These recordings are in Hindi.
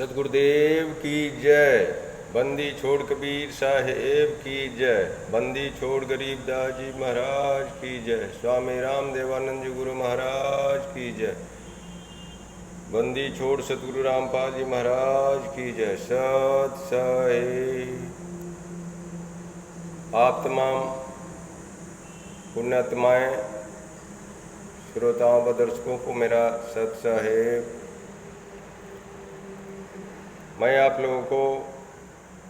सतगुरुदेव की जय। बंदी छोड़ कबीर साहेब की जय। बंदी छोड़ गरीबदास जी महाराज की जय। स्वामी राम देवानंद जी गुरु महाराज की जय। बंदी छोड़ सतगुरु रामपाल जी महाराज की जय। सत साहेब। आप तमाम पुण्यात्माएं, श्रोताओं व दर्शकों को मेरा सत साहेब। मैं आप लोगों को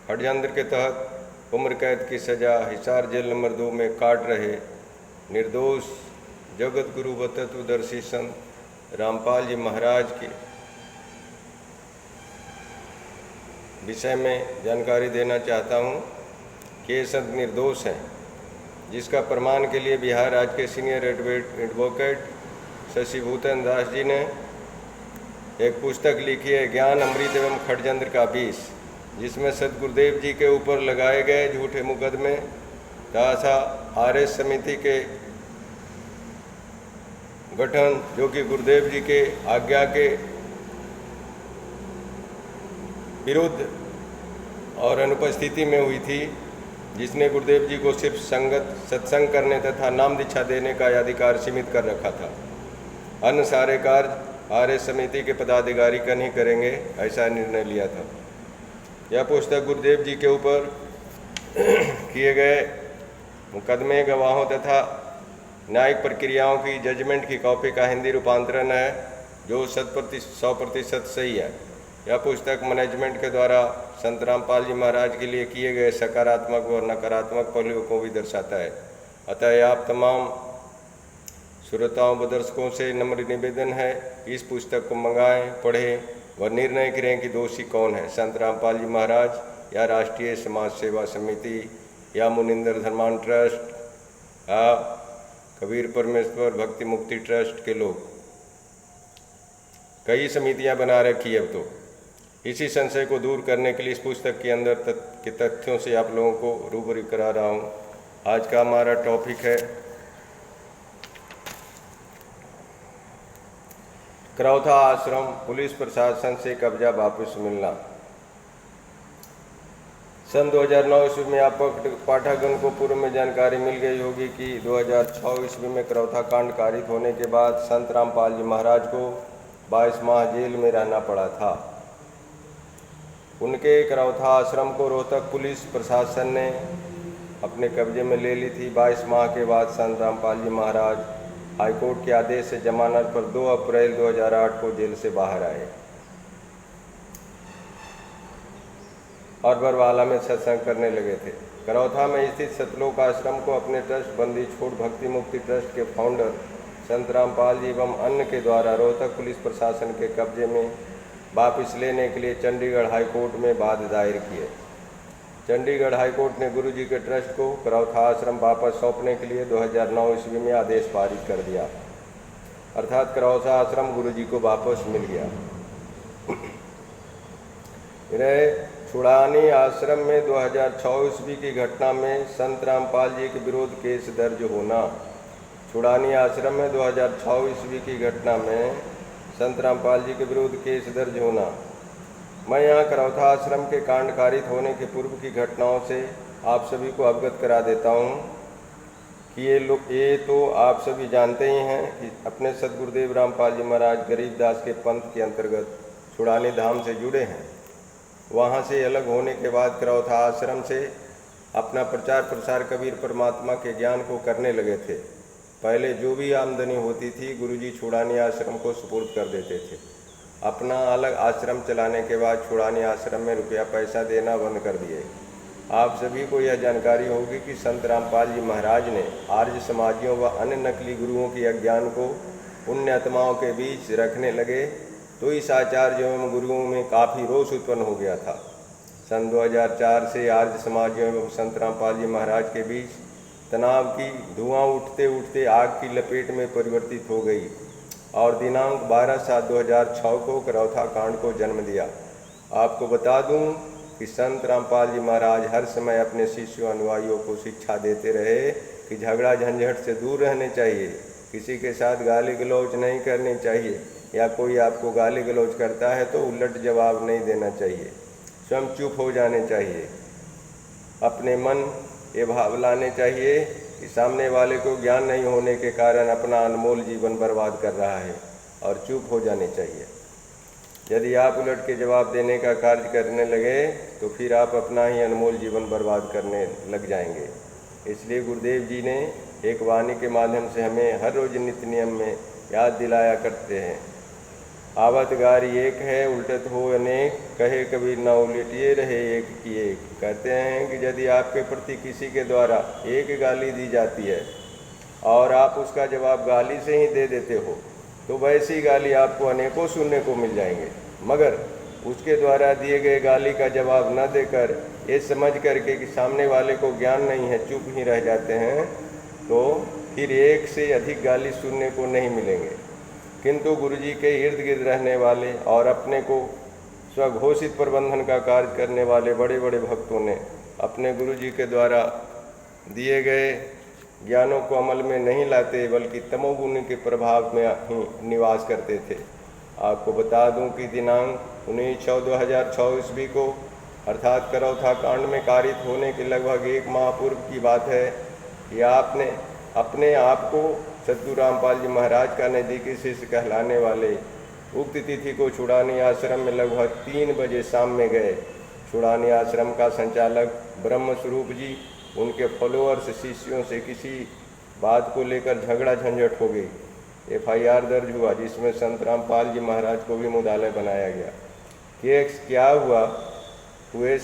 षड्यंत्र के तहत उम्र कैद की सज़ा हिसार जेल नंबर 2 में काट रहे निर्दोष जगत गुरु व तत्वदर्शी संत रामपाल जी महाराज के विषय में जानकारी देना चाहता हूँ कि ये संत निर्दोष हैं, जिसका प्रमाण के लिए बिहार राज्य के सीनियर एडवोकेट शशिभूषण दास जी ने एक पुस्तक लिखी है, ज्ञान अमृत एवं षड्यंत्र का विष, जिसमें सतगुरुदेव जी के ऊपर लगाए गए झूठे मुकदमे तथा आरएस समिति के गठन, जो कि गुरुदेव जी के आज्ञा के विरुद्ध और अनुपस्थिति में हुई थी, जिसने गुरुदेव जी को सिर्फ सत्संग करने तथा नाम दीक्षा देने का अधिकार सीमित कर रखा था। अन्य सारे कार्य आरएस समिति के पदाधिकारी नहीं करेंगे, ऐसा निर्णय लिया था। यह पुस्तक गुरुदेव जी के ऊपर किए गए मुकदमे, गवाहों तथा न्यायिक प्रक्रियाओं की जजमेंट की कॉपी का हिंदी रूपांतरण है, जो 100% सही है। यह पुस्तक मैनेजमेंट के द्वारा संत रामपाल जी महाराज के लिए किए गए सकारात्मक और नकारात्मक पहलुओं को भी दर्शाता है। अतः आप तमाम श्रोताओं व दर्शकों से नम्र निवेदन है, इस पुस्तक को मंगाएं, पढ़ें और निर्णय करें कि दोषी कौन है, संत रामपाल जी महाराज या राष्ट्रीय समाज सेवा समिति या मुनिंदर धर्मान ट्रस्ट या कबीर परमेश्वर भक्ति मुक्ति ट्रस्ट के लोग। कई समितियां बना रखी है। अब तो इसी संशय को दूर करने के लिए इस पुस्तक के अंदर के तथ्यों से आप लोगों को रूबरू करा रहा हूँ। आज का हमारा टॉपिक है करौथा आश्रम पुलिस प्रशासन से कब्जा वापस मिलना। सन 2009 ईस्वी में आप पाठकगण को पूर्व में जानकारी मिल गई होगी कि 2006 ईस्वी में करौथा कांड कारित होने के बाद संत रामपाल जी महाराज को 22 माह जेल में रहना पड़ा था। उनके करौथा आश्रम को रोहतक पुलिस प्रशासन ने अपने कब्जे में ले ली थी। 22 माह के बाद संत रामपाल जी महाराज हाईकोर्ट के आदेश से जमानत पर 2 अप्रैल 2008 को जेल से बाहर आए और बरवाला में सत्संग करने लगे थे। करौथा में स्थित सतलोक आश्रम को अपने ट्रस्ट बंदी छोड़ भक्ति मुक्ति ट्रस्ट के फाउंडर संत रामपाल जी एवं अन्य के द्वारा रोहतक पुलिस प्रशासन के कब्जे में वापस लेने के लिए चंडीगढ़ हाईकोर्ट में वाद दायर किए। चंडीगढ़ हाईकोर्ट ने गुरु जी के ट्रस्ट को करौथा आश्रम वापस सौंपने के लिए 2009 ईस्वी में आदेश पारित कर दिया, अर्थात करौथा आश्रम गुरु जी को वापस मिल गया। छुड़ानी आश्रम में 2006 ईस्वी की घटना में संत रामपाल जी के विरुद्ध केस दर्ज होना। छुड़ानी आश्रम में 2006 ईस्वी की घटना में संत रामपाल जी के विरुद्ध केस दर्ज होना। मैं यहाँ करौथा आश्रम के कांड कारित होने के पूर्व की घटनाओं से आप सभी को अवगत करा देता हूँ कि ये तो आप सभी जानते ही हैं कि अपने सतगुरुदेव रामपाल जी महाराज गरीबदास के पंथ के अंतर्गत छुड़ानी धाम से जुड़े हैं। वहाँ से अलग होने के बाद करौथा आश्रम से अपना प्रचार प्रसार कबीर परमात्मा के ज्ञान को करने लगे थे। पहले जो भी आमदनी होती थी गुरुजी छुड़ानी आश्रम को सुपुर्द कर देते थे। अपना अलग आश्रम चलाने के बाद छुड़ानी आश्रम में रुपया पैसा देना बंद कर दिए। आप सभी को यह जानकारी होगी कि संत रामपाल जी महाराज ने आर्य समाजियों व अन्य नकली गुरुओं के अज्ञान को पुण्य आत्माओं के बीच रखने लगे, तो इस आचार्यों एवं गुरुओं में काफ़ी रोष उत्पन्न हो गया था। सन 2004 से आर्य समाजियों एवं संत रामपाल जी महाराज के बीच तनाव की धुआं उठते उठते आग की लपेट में परिवर्तित हो गई और दिनांक 12/7/2006 को करौथा कांड को जन्म दिया। आपको बता दूं कि संत रामपाल जी महाराज हर समय अपने शिष्यों अनुयायियों को शिक्षा देते रहे कि झगड़ा झंझट से दूर रहने चाहिए, किसी के साथ गाली गलौज नहीं करनी चाहिए, या कोई आपको गाली गलौज करता है तो उलट जवाब नहीं देना चाहिए, स्वयं चुप हो जाने चाहिए। अपने मन ये भाव लाने चाहिए कि सामने वाले को ज्ञान नहीं होने के कारण अपना अनमोल जीवन बर्बाद कर रहा है और चुप हो जाने चाहिए। यदि आप उलट के जवाब देने का कार्य करने लगे तो फिर आप अपना ही अनमोल जीवन बर्बाद करने लग जाएंगे। इसलिए गुरुदेव जी ने एक वाणी के माध्यम से हमें हर रोज नित्य नियम में याद दिलाया करते हैं, आवत गारी एक है उल्टत हो अनेक, कहे कबीर ना उलटिए रहे एक की एक। कहते हैं कि यदि आपके प्रति किसी के द्वारा एक गाली दी जाती है और आप उसका जवाब गाली से ही दे देते हो तो वैसी गाली आपको अनेकों सुनने को मिल जाएंगे, मगर उसके द्वारा दिए गए गाली का जवाब न देकर ये समझ करके कि सामने वाले को ज्ञान नहीं है, चुप ही रह जाते हैं, तो फिर एक से अधिक गाली सुनने को नहीं मिलेंगे। किंतु गुरुजी के इर्द गिर्द रहने वाले और अपने को स्वघोषित प्रबंधन का कार्य करने वाले बड़े बड़े भक्तों ने अपने गुरुजी के द्वारा दिए गए ज्ञानों को अमल में नहीं लाते बल्कि तमोगुण के प्रभाव में ही निवास करते थे। आपको बता दूं कि दिनांक 19/6/2006 ईस्वी को अर्थात करौथा कांड में कारित होने के लगभग 1 माह पूर्व की बात है कि आपने अपने आप को सद्गुरु रामपाल जी महाराज का नज़दीकी शिष्य कहलाने वाले उक्त तिथि को छुड़ानी आश्रम में लगभग 3 बजे शाम में गए। छुड़ानी आश्रम का संचालक ब्रह्म स्वरूप जी, उनके फॉलोअर्स शिष्यों से किसी बात को लेकर झगड़ा झंझट हो गई। FIR दर्ज हुआ जिसमें संत रामपाल जी महाराज को भी मुदाले बनाया गया। केस क्या हुआ, हुए